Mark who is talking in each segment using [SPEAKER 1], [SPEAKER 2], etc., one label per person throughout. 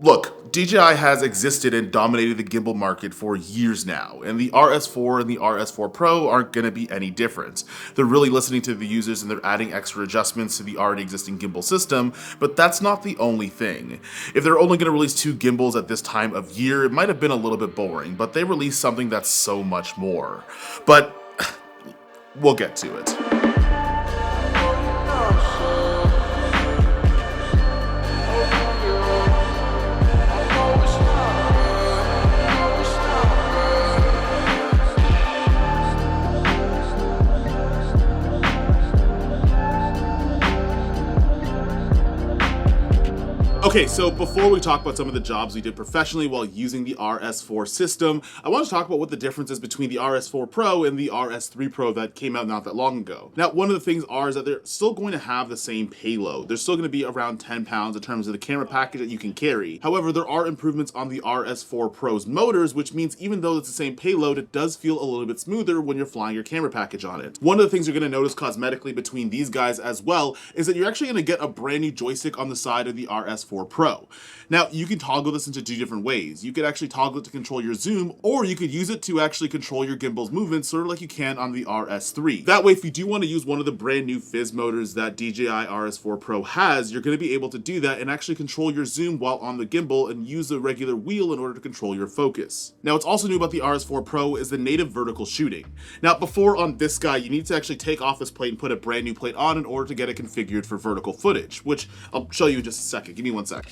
[SPEAKER 1] Look, DJI has existed and dominated the gimbal market for years now, and the RS4 and the RS4 Pro aren't going to be any different. They're really listening to the users and they're adding extra adjustments to the already existing gimbal system, but that's not the only thing. If they're only going to release two gimbals at this time of year, it might have been a little bit boring, but they released something that's so much more. But we'll get to it. Okay, so before we talk about some of the jobs we did professionally while using the RS4 system, I want to talk about what the difference is between the RS4 Pro and the RS3 Pro that came out not that long ago. Now, one of the things is that they're still going to have the same payload. They're still going to be around 10 pounds in terms of the camera package that you can carry. However, there are improvements on the RS4 Pro's motors, which means even though it's the same payload, it does feel a little bit smoother when you're flying your camera package on it. One of the things you're going to notice cosmetically between these guys as well is that you're actually going to get a brand new joystick on the side of the RS4 Pro. Now, you can toggle this into two different ways. You could actually toggle it to control your zoom, or you could use it to actually control your gimbal's movement, sort of like you can on the RS3. That way, if you do want to use one of the brand new fizz motors that DJI RS4 Pro has, you're going to be able to do that and actually control your zoom while on the gimbal and use the regular wheel in order to control your focus. Now, what's also new about the RS4 Pro is the native vertical shooting. Now, before on this guy, you need to actually take off this plate and put a brand new plate on in order to get it configured for vertical footage, which I'll show you in just a second. Give me 1 sec.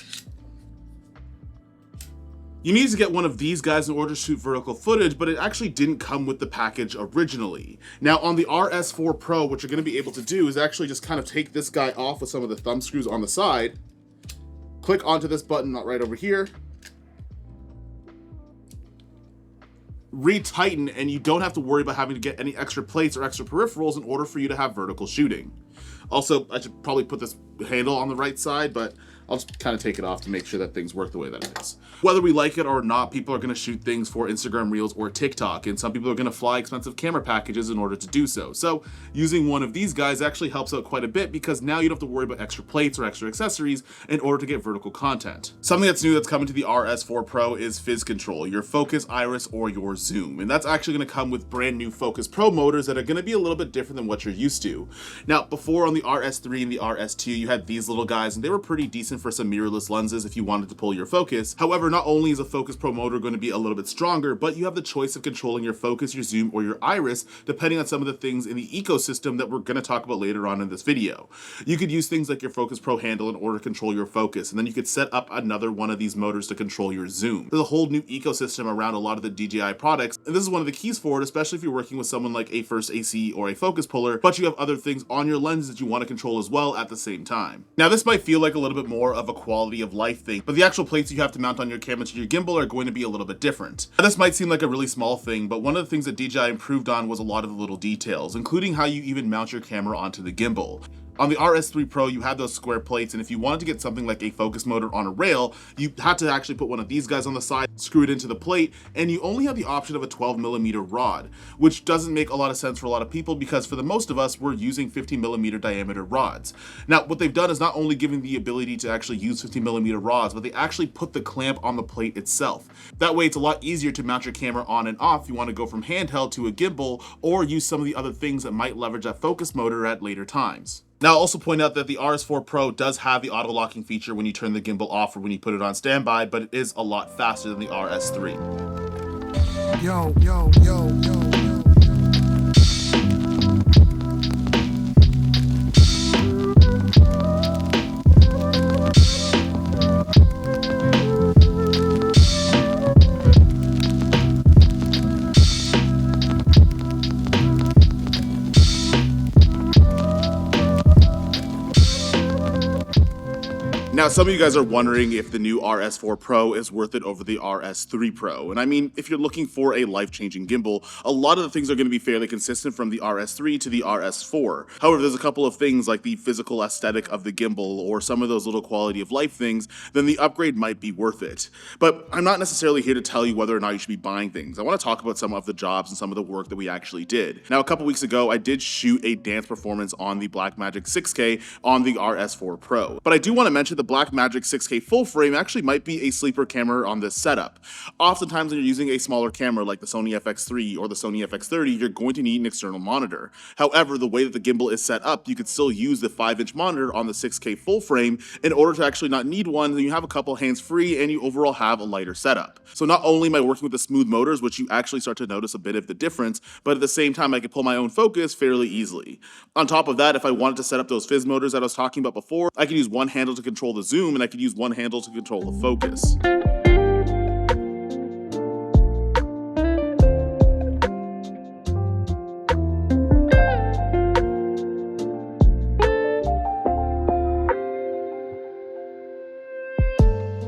[SPEAKER 1] You need to get one of these guys in order to shoot vertical footage, but it actually didn't come with the package originally. Now on the RS4 Pro, what you're going to be able to do is actually just kind of take this guy off with some of the thumb screws on the side, click onto this button right over here, retighten, and you don't have to worry about having to get any extra plates or extra peripherals in order for you to have vertical shooting. Also, I should probably put this handle on the right side, but I'll just kind of take it off to make sure that things work the way that it is. Whether we like it or not, people are going to shoot things for Instagram Reels or TikTok, and some people are going to fly expensive camera packages in order to do so. So using one of these guys actually helps out quite a bit because now you don't have to worry about extra plates or extra accessories in order to get vertical content. Something that's new that's coming to the RS4 Pro is fizz control, your focus, iris, or your zoom. And that's actually going to come with brand new Focus Pro motors that are going to be a little bit different than what you're used to. Now, before on the RS3 and the RS2, you had these little guys, and they were pretty decent for some mirrorless lenses if you wanted to pull your focus. However, not only is a Focus Pro motor going to be a little bit stronger, but you have the choice of controlling your focus, your zoom, or your iris, depending on some of the things in the ecosystem that we're going to talk about later on in this video. You could use things like your Focus Pro handle in order to control your focus, and then you could set up another one of these motors to control your zoom. There's a whole new ecosystem around a lot of the DJI products, and this is one of the keys for it, especially if you're working with someone like a First AC or a focus puller, but you have other things on your lens that you want to control as well at the same time. Now, this might feel like a little bit more of a quality of life thing, but the actual plates you have to mount on your camera to your gimbal are going to be a little bit different. Now, this might seem like a really small thing, but one of the things that DJI improved on was a lot of the little details, including how you even mount your camera onto the gimbal. On the RS3 Pro, you had those square plates, and if you wanted to get something like a focus motor on a rail, you had to actually put one of these guys on the side, screw it into the plate, and you only have the option of a 12mm rod, which doesn't make a lot of sense for a lot of people because for the most of us, we're using 15mm diameter rods. Now, what they've done is not only giving the ability to actually use 15mm rods, but they actually put the clamp on the plate itself. That way, it's a lot easier to mount your camera on and off if you want to go from handheld to a gimbal or use some of the other things that might leverage that focus motor at later times. Now, I'll also point out that the RS4 Pro does have the auto locking feature when you turn the gimbal off or when you put it on standby, but it is a lot faster than the RS3.
[SPEAKER 2] Yo, yo, yo, yo.
[SPEAKER 1] Now, some of you guys are wondering if the new RS4 Pro is worth it over the RS3 Pro. And I mean, if you're looking for a life-changing gimbal, a lot of the things are going to be fairly consistent from the RS3 to the RS4. However, there's a couple of things like the physical aesthetic of the gimbal or some of those little quality of life things, then the upgrade might be worth it. But I'm not necessarily here to tell you whether or not you should be buying things. I want to talk about some of the jobs and some of the work that we actually did. Now, a couple weeks ago, I did shoot a dance performance on the Blackmagic 6K on the RS4 Pro. But I do want to mention the Blackmagic 6K full frame actually might be a sleeper camera on this setup. Oftentimes when you're using a smaller camera like the Sony FX3 or the Sony FX30, you're going to need an external monitor. However, the way that the gimbal is set up, you could still use the 5-inch monitor on the 6K full frame in order to actually not need one, then you have a couple hands free and you overall have a lighter setup. So not only am I working with the smooth motors, which you actually start to notice a bit of the difference, but at the same time I can pull my own focus fairly easily. On top of that, if I wanted to set up those fizz motors that I was talking about before, I could use one handle to control the zoom and I could use one handle to control the focus.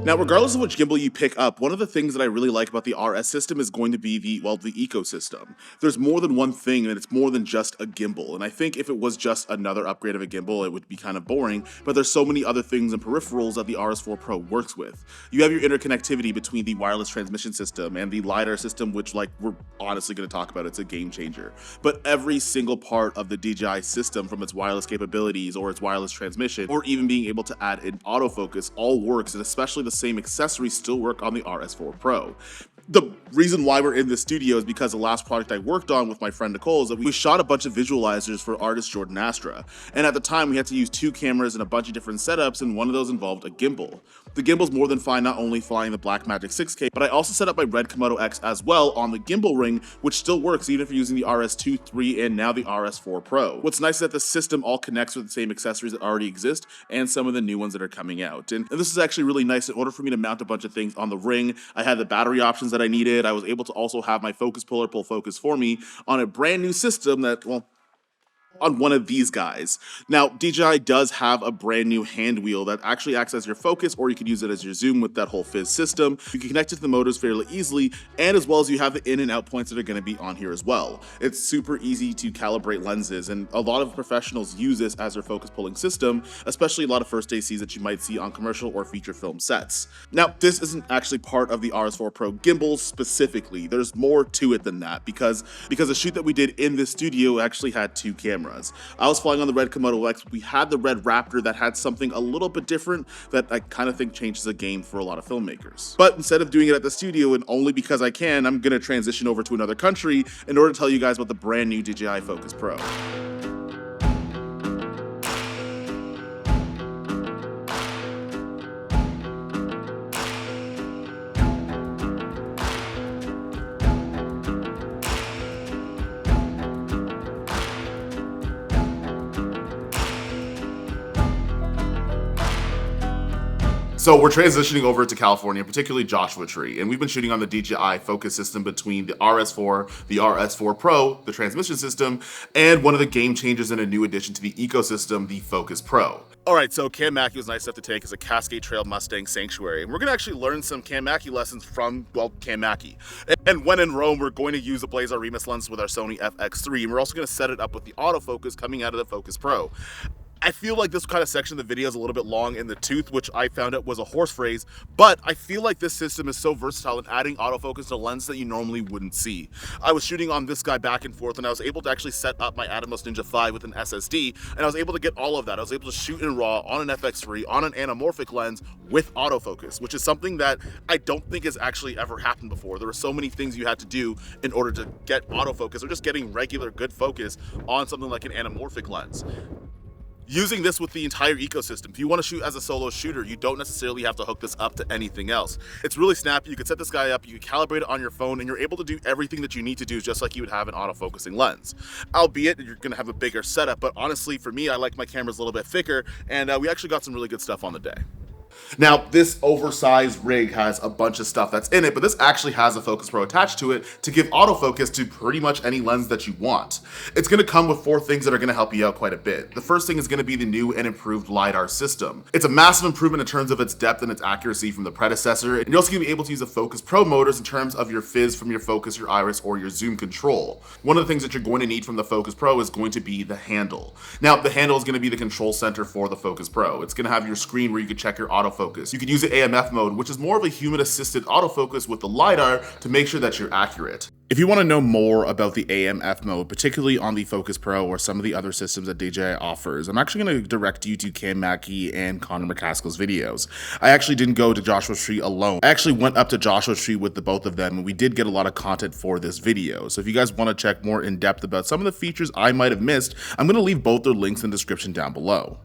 [SPEAKER 1] Now, regardless of which gimbal you pick up, one of the things that I really like about the RS system is going to be the ecosystem. There's more than one thing, and it's more than just a gimbal. And I think if it was just another upgrade of a gimbal, it would be kind of boring, but there's so many other things and peripherals that the RS4 Pro works with. You have your interconnectivity between the wireless transmission system and the Lidar system, which like we're honestly going to talk about, it's a game changer. But every single part of the DJI system, from its wireless capabilities or its wireless transmission, or even being able to add in autofocus, all works, and especially the same accessories still work on the RS4 Pro. The reason why we're in this studio is because the last project I worked on with my friend Nicole is that we shot a bunch of visualizers for artist Jordan Astra. And at the time we had to use 2 cameras and a bunch of different setups, and one of those involved a gimbal. The gimbal's more than fine not only flying the Blackmagic 6K, but I also set up my Red Komodo X as well on the gimbal ring, which still works even if you're using the RS2, 3, and now the RS4 Pro. What's nice is that the system all connects with the same accessories that already exist and some of the new ones that are coming out. And this is actually really nice. In order for me to mount a bunch of things on the ring, I had the battery options that I needed. I was able to also have my focus puller pull focus for me on a brand new system that, well, on one of these guys. Now, DJI does have a brand new hand wheel that actually acts as your focus, or you can use it as your zoom with that whole fizz system. You can connect it to the motors fairly easily, and as well as you have the in and out points that are going to be on here as well. It's super easy to calibrate lenses, and a lot of professionals use this as their focus pulling system, especially a lot of first ACs that you might see on commercial or feature film sets. Now, this isn't actually part of the RS4 Pro gimbal specifically. There's more to it than that, because the shoot that we did in this studio actually had 2 cameras. I was flying on the Red Komodo X. We had the Red Raptor that had something a little bit different that I kind of think changes the game for a lot of filmmakers. But instead of doing it at the studio, and only because I can, I'm going to transition over to another country in order to tell you guys about the brand new DJI Focus Pro. So we're transitioning over to California, particularly Joshua Tree, and we've been shooting on the DJI focus system between the RS4, the RS4 Pro, the transmission system, and one of the game changers and a new addition to the ecosystem, the Focus Pro. All right, so Cam Mackey was nice enough to take as a Cascade Trail Mustang Sanctuary, and we're gonna actually learn some Cam Mackey lessons from, well, Cam Mackey. And when in Rome, we're going to use the Blazer Remus lens with our Sony FX3, and we're also gonna set it up with the autofocus coming out of the Focus Pro. I feel like this kind of section of the video is a little bit long in the tooth, which I found out was a horse phrase, but I feel like this system is so versatile in adding autofocus to a lens that you normally wouldn't see. I was shooting on this guy back and forth, and I was able to actually set up my Atomos Ninja 5 with an SSD, and I was able to get all of that. I was able to shoot in RAW on an FX3 on an anamorphic lens with autofocus, which is something that I don't think has actually ever happened before. There were so many things you had to do in order to get autofocus, or just getting regular good focus on something like an anamorphic lens. Using this with the entire ecosystem. If you want to shoot as a solo shooter, you don't necessarily have to hook this up to anything else. It's really snappy. You can set this guy up, you can calibrate it on your phone, and you're able to do everything that you need to do just like you would have an autofocusing lens. Albeit you're going to have a bigger setup, but honestly for me, I like my cameras a little bit thicker, and we actually got some really good stuff on the day. Now, this oversized rig has a bunch of stuff that's in it, but this actually has a Focus Pro attached to it to give autofocus to pretty much any lens that you want. It's going to come with 4 things that are going to help you out quite a bit. The first thing is going to be the new and improved Lidar system. It's a massive improvement in terms of its depth and its accuracy from the predecessor, and you're also going to be able to use the Focus Pro motors in terms of your fizz from your focus, your iris, or your zoom control. One of the things that you're going to need from the Focus Pro is going to be the handle. Now, the handle is going to be the control center for the Focus Pro. It's going to have your screen where you can check your autofocus. You can use the AMF mode, which is more of a human-assisted autofocus with the Lidar to make sure that you're accurate. If you want to know more about the AMF mode, particularly on the Focus Pro or some of the other systems that DJI offers, I'm actually going to direct you to Cam Mackey and Connor McCaskill's videos. I actually didn't go to Joshua Tree alone. I actually went up to Joshua Tree with the both of them, and we did get a lot of content for this video. So if you guys want to check more in depth about some of the features I might have missed, I'm going to leave both their links in the description down below.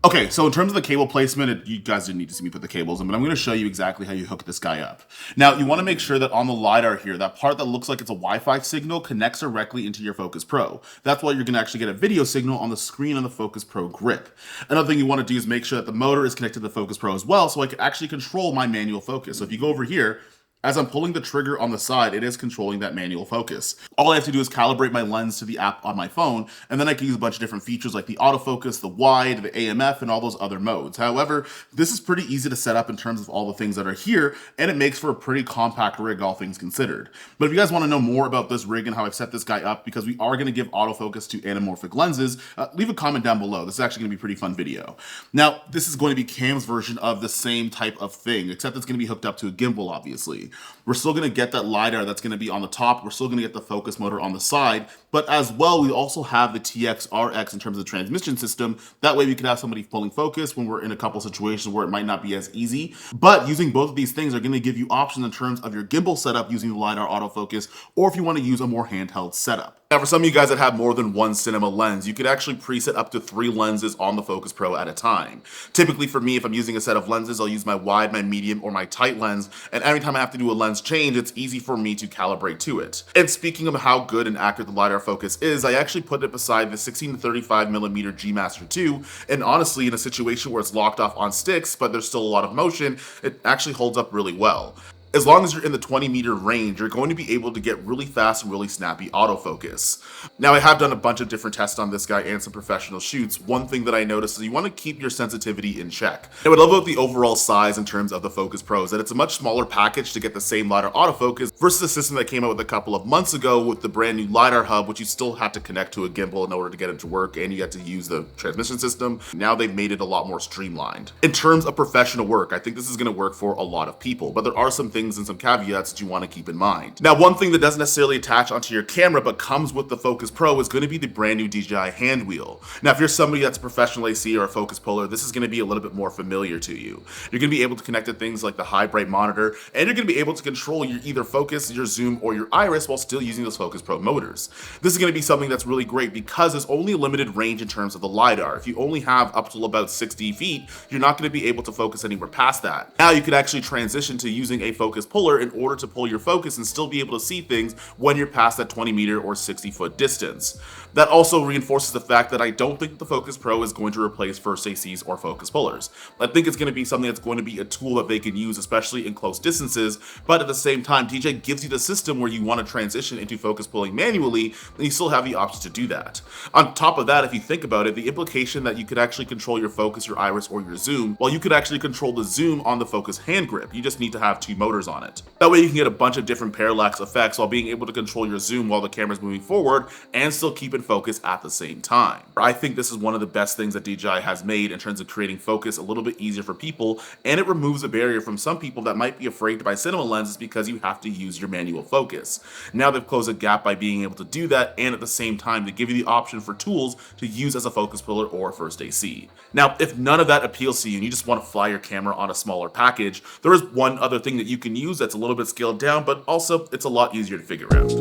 [SPEAKER 1] Okay, so in terms of the cable placement, you guys didn't need to see me put the cables in, but I'm going to show you exactly how you hook this guy up. Now, you want to make sure that on the LiDAR here, that part that looks like it's a Wi-Fi signal connects directly into your Focus Pro. That's why you're going to actually get a video signal on the screen on the Focus Pro grip. Another thing you want to do is make sure that the motor is connected to the Focus Pro as well, so I can actually control my manual focus. So if you go over here, as I'm pulling the trigger on the side, it is controlling that manual focus. All I have to do is calibrate my lens to the app on my phone, and then I can use a bunch of different features like the autofocus, the wide, the AMF, and all those other modes. However, this is pretty easy to set up in terms of all the things that are here, and it makes for a pretty compact rig, all things considered. But if you guys want to know more about this rig and how I've set this guy up, because we are going to give autofocus to anamorphic lenses, leave a comment down below. This is actually going to be a pretty fun video. Now, this is going to be Cam's version of the same type of thing, except it's going to be hooked up to a gimbal, obviously. We're still going to get that LiDAR that's going to be on the top. We're still going to get the focus motor on the side. But as well, we also have the TX RX in terms of the transmission system. That way we could have somebody pulling focus when we're in a couple situations where it might not be as easy. But using both of these things are going to give you options in terms of your gimbal setup using the LiDAR autofocus, or if you want to use a more handheld setup. Now, for some of you guys that have more than one cinema lens, you could actually preset up to 3 lenses on the Focus Pro at a time. Typically for me, if I'm using a set of lenses, I'll use my wide, my medium, or my tight lens, and every time I have to do a lens change, it's easy for me to calibrate to it. And speaking of how good and accurate the LiDAR focus is, I actually put it beside the 16-35mm G Master 2, and honestly, in a situation where it's locked off on sticks, but there's still a lot of motion, it actually holds up really well. As long as you're in the 20-meter range, you're going to be able to get really fast and really snappy autofocus. Now, I have done a bunch of different tests on this guy and some professional shoots. One thing that I noticed is you want to keep your sensitivity in check. And what I love about the overall size in terms of the Focus Pro is that it's a much smaller package to get the same LiDAR autofocus versus a system that came out with a couple of months ago with the brand new LiDAR hub, which you still had to connect to a gimbal in order to get it to work, and you had to use the transmission system. Now they've made it a lot more streamlined. In terms of professional work, I think this is going to work for a lot of people, but there are some things and some caveats that you want to keep in mind. Now, one thing that doesn't necessarily attach onto your camera but comes with the Focus Pro is going to be the brand new DJI hand wheel. Now, if you're somebody that's a professional AC or a focus puller, this is going to be a little bit more familiar to you. You're going to be able to connect to things like the high bright monitor, and you're going to be able to control your either focus, your zoom, or your iris while still using those Focus Pro motors. This is going to be something that's really great because there's only a limited range in terms of the LiDAR. If you only have up to about 60 feet, you're not going to be able to focus anywhere past that. Now, you could actually transition to using a focus puller in order to pull your focus and still be able to see things when you're past that 20-meter or 60-foot distance. That also reinforces the fact that I don't think the Focus Pro is going to replace first ACs or focus pullers. I think it's going to be something that's going to be a tool that they can use, especially in close distances, but at the same time, DJI gives you the system where you want to transition into focus pulling manually, and you still have the option to do that. On top of that, if you think about it, the implication that you could actually control your focus, your iris, or your zoom, while you could actually control the zoom on the Focus hand grip. You just need to have 2 motors on it. That way you can get a bunch of different parallax effects while being able to control your zoom while the camera's moving forward and still keep in focus at the same time. I think this is one of the best things that DJI has made in terms of creating focus a little bit easier for people, and it removes a barrier from some people that might be afraid to buy cinema lenses because you have to use your manual focus. Now they've closed a gap by being able to do that, and at the same time, they give you the option for tools to use as a focus puller or first AC. Now, if none of that appeals to you and you just want to fly your camera on a smaller package, there is one other thing that you can use that's a little bit scaled down, but also it's a lot easier to figure out.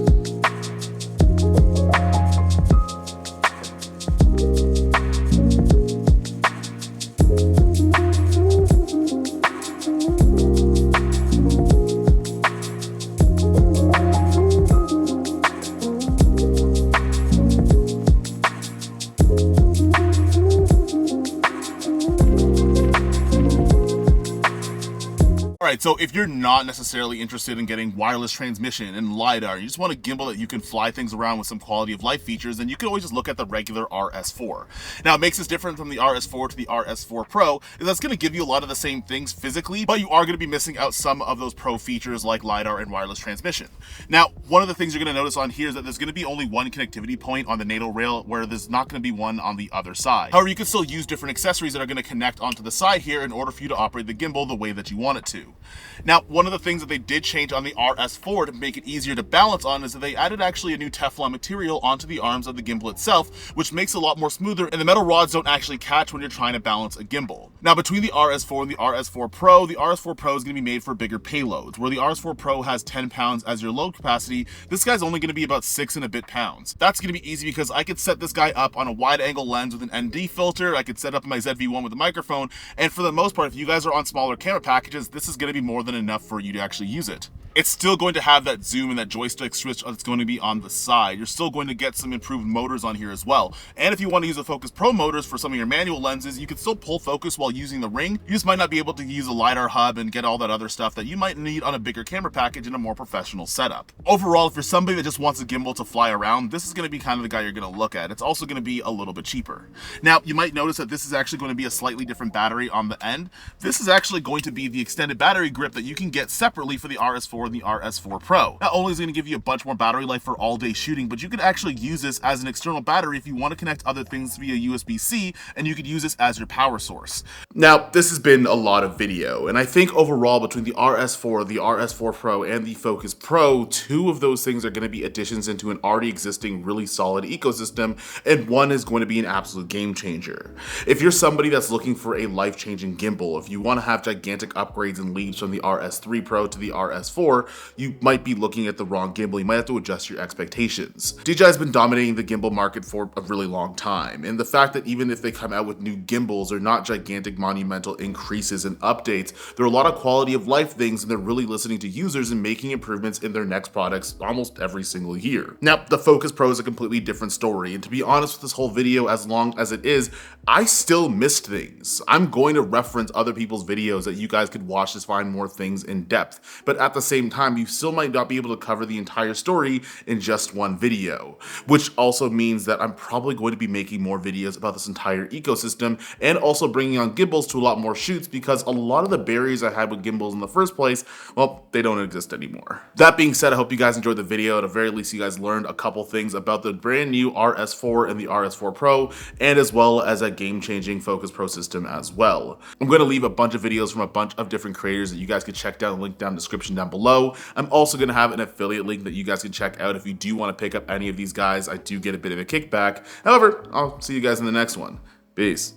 [SPEAKER 1] Alright, so if you're not necessarily interested in getting wireless transmission and LiDAR, you just want a gimbal that you can fly things around with some quality of life features, then you can always just look at the regular RS4. Now, what makes this different from the RS4 to the RS4 Pro is that's going to give you a lot of the same things physically, but you are going to be missing out some of those pro features like LiDAR and wireless transmission. Now, one of the things you're going to notice on here is that there's going to be only one connectivity point on the NATO rail where there's not going to be one on the other side. However, you can still use different accessories that are going to connect onto the side here in order for you to operate the gimbal the way that you want it to. you. Now, one of the things that they did change on the RS4 to make it easier to balance on is that they added actually a new Teflon material onto the arms of the gimbal itself, which makes it a lot more smoother, and the metal rods don't actually catch when you're trying to balance a gimbal. Now, between the RS4 and the RS4 Pro, the RS4 Pro is going to be made for bigger payloads. Where the RS4 Pro has 10 pounds as your load capacity, this guy's only going to be about 6 and a bit pounds. That's going to be easy because I could set this guy up on a wide angle lens with an ND filter, I could set up my ZV-1 with a microphone, and for the most part, if you guys are on smaller camera packages, this is going to be more than enough for you to actually use it. It's still going to have that zoom and that joystick switch that's going to be on the side. You're still going to get some improved motors on here as well. And if you want to use the Focus Pro motors for some of your manual lenses, you can still pull focus while using the ring. You just might not be able to use a Lidar hub and get all that other stuff that you might need on a bigger camera package in a more professional setup. Overall, if you're somebody that just wants a gimbal to fly around, this is going to be kind of the guy you're going to look at. It's also going to be a little bit cheaper. Now, you might notice that this is actually going to be a slightly different battery on the end. This is actually going to be the extended battery grip that you can get separately for the RS4 and the RS4 Pro. Not only is it going to give you a bunch more battery life for all day shooting, but you could actually use this as an external battery if you want to connect other things via USB-C, and you could use this as your power source. Now, this has been a lot of video, and I think overall between the RS4, the RS4 Pro, and the Focus Pro, 2 of those things are going to be additions into an already existing really solid ecosystem, and one is going to be an absolute game changer. If you're somebody that's looking for a life-changing gimbal, if you want to have gigantic upgrades and leaps from the RS3 Pro to the RS4, you might be looking at the wrong gimbal. You might have to adjust your expectations. DJI has been dominating the gimbal market for a really long time, and the fact that even if they come out with new gimbals, they're not gigantic monumental increases and updates. There are a lot of quality of life things, and they're really listening to users and making improvements in their next products almost every single year. Now, the Focus Pro is a completely different story, and to be honest with this whole video, as long as it is, I still missed things. I'm going to reference other people's videos that you guys could watch to find more things in depth, but at the same time, you still might not be able to cover the entire story in just one video, which also means that I'm probably going to be making more videos about this entire ecosystem and also bringing on gimbals to a lot more shoots, because a lot of the barriers I had with gimbals in the first place, well, they don't exist anymore. That being said, I hope you guys enjoyed the video. At the very least, you guys learned a couple things about the brand new RS4 and the RS4 Pro, and as well as a game-changing Focus Pro system as well. I'm going to leave a bunch of videos from a bunch of different creators that you guys can check down, the link down in the description down below. I'm also going to have an affiliate link that you guys can check out if you do want to pick up any of these guys. I do get a bit of a kickback. However, I'll see you guys in the next one. Peace.